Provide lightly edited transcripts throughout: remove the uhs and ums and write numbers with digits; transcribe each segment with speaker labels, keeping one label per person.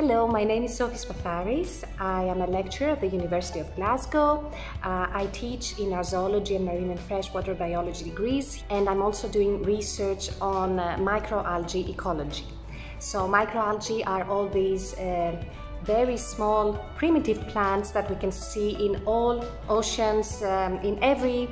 Speaker 1: Hello, my name is Sofie Spatharis. I am a lecturer at the University of Glasgow. I teach in our zoology and marine and freshwater biology degrees, and I'm also doing research on microalgae ecology. So microalgae are all these very small primitive plants that we can see in all oceans, in every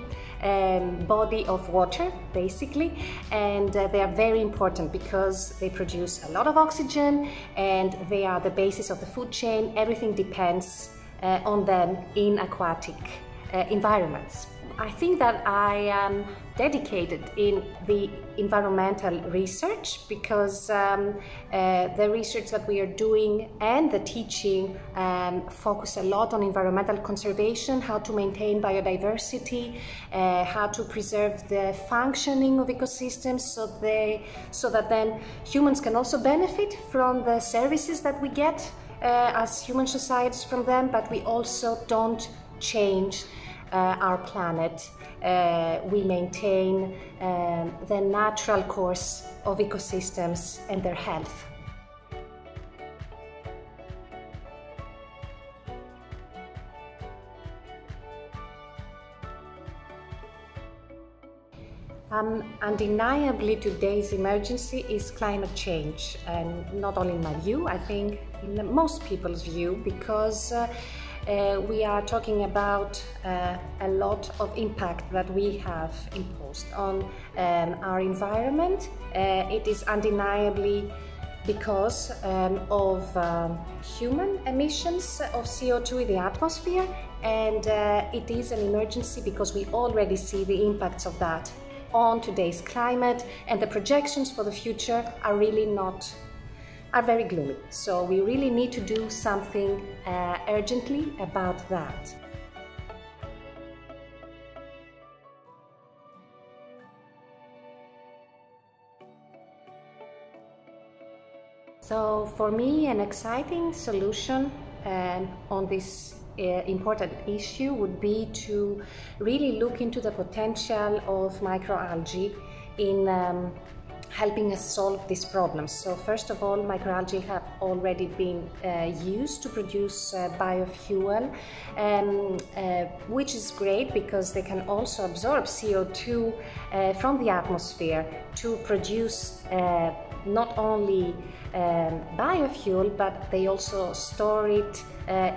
Speaker 1: body of water basically, and they are very important because they produce a lot of oxygen and they are the basis of the food chain. Everything depends on them in aquatic environments. I think that I am dedicated in the environmental research because the research that we are doing and the teaching focus a lot on environmental conservation, how to maintain biodiversity, how to preserve the functioning of ecosystems so that then humans can also benefit from the services that we get as human societies from them, but we also don't change our planet. We maintain the natural course of ecosystems and their health. Undeniably, today's emergency is climate change, and not only in my view, I think in most people's view, because we are talking about a lot of impact that we have imposed on our environment. It is undeniably because of human emissions of CO2 in the atmosphere, and it is an emergency because we already see the impacts of that on today's climate, and the projections for the future are really are very gloomy. So we really need to do something urgently about that. So for me, an exciting solution on this important issue would be to really look into the potential of microalgae in helping us solve these problems. So first of all, microalgae have already been used to produce biofuel, which is great because they can also absorb CO2 from the atmosphere to produce not only biofuel, but they also store it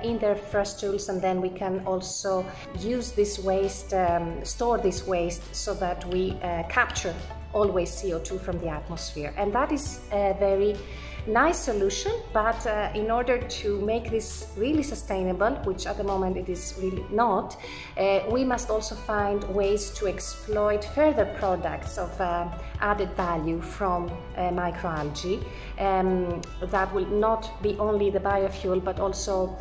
Speaker 1: in their frustules, and then we can also use this waste, store this waste, so that we capture always CO2 from the atmosphere. And that is a very nice solution, but in order to make this really sustainable, which at the moment it is really not, we must also find ways to exploit further products of added value from microalgae that will not be only the biofuel, but also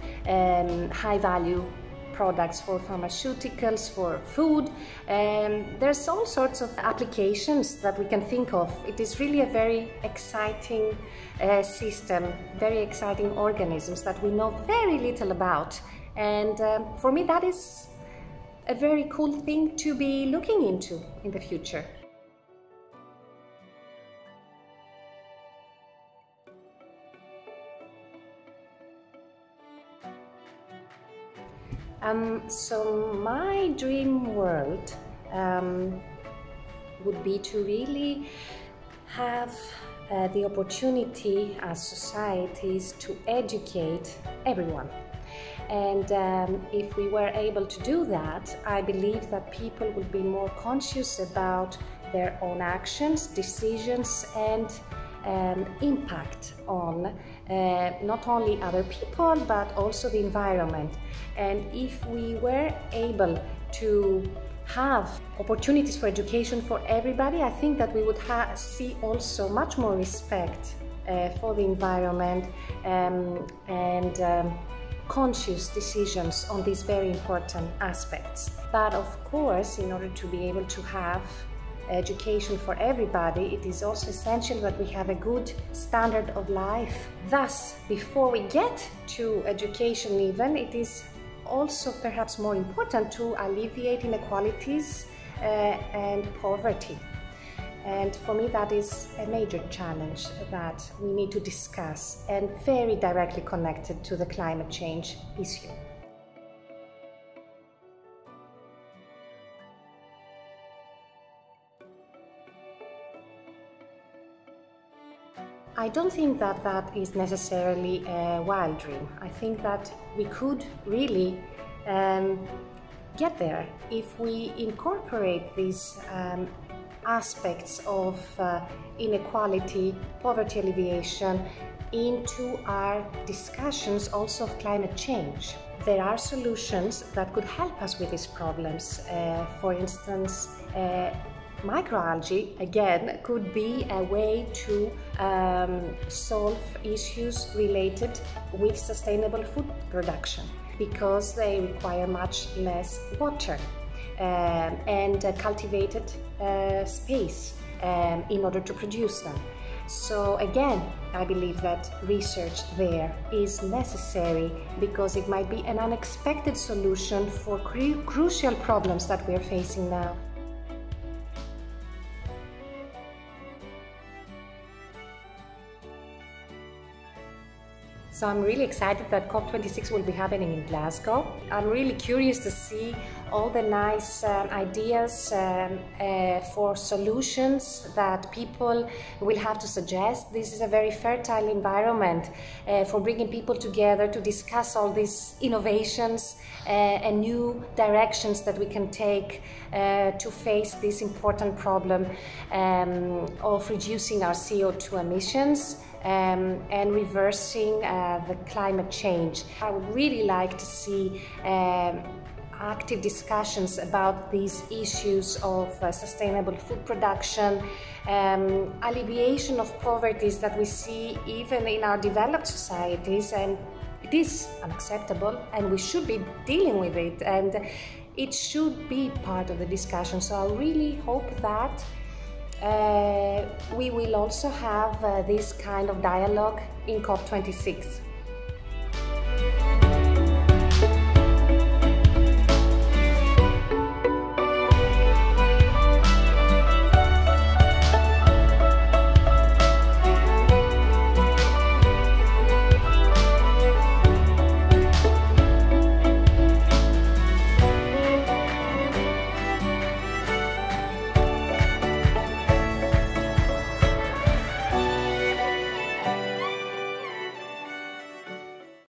Speaker 1: high value products for pharmaceuticals, for food. There's all sorts of applications that we can think of. It is really a very exciting system, very exciting organisms that we know very little about. And for me, that is a very cool thing to be looking into in the future. So my dream world would be to really have the opportunity as societies to educate everyone. And if we were able to do that, I believe that people would be more conscious about their own actions, decisions, and impact on not only other people but also the environment. And if we were able to have opportunities for education for everybody, I think that we would see also much more respect for the environment and conscious decisions on these very important aspects. But of course, in order to be able to have education for everybody, it is also essential that we have a good standard of life. Thus, before we get to education even, it is also perhaps more important to alleviate inequalities and poverty. And for me, that is a major challenge that we need to discuss and very directly connected to the climate change issue. I don't think that that is necessarily a wild dream. I think that we could really get there if we incorporate these aspects of inequality, poverty alleviation into our discussions also of climate change. There are solutions that could help us with these problems. For instance, microalgae, again, could be a way to solve issues related with sustainable food production, because they require much less water and cultivated space in order to produce them. So again, I believe that research there is necessary because it might be an unexpected solution for crucial problems that we are facing now. So I'm really excited that COP26 will be happening in Glasgow. I'm really curious to see all the nice ideas for solutions that people will have to suggest. This is a very fertile environment for bringing people together to discuss all these innovations and new directions that we can take to face this important problem of reducing our CO2 emissions and reversing the climate change. I would really like to see active discussions about these issues of sustainable food production, alleviation of poverties that we see even in our developed societies, and it is unacceptable and we should be dealing with it, and it should be part of the discussion. So I really hope that we will also have this kind of dialogue in COP26.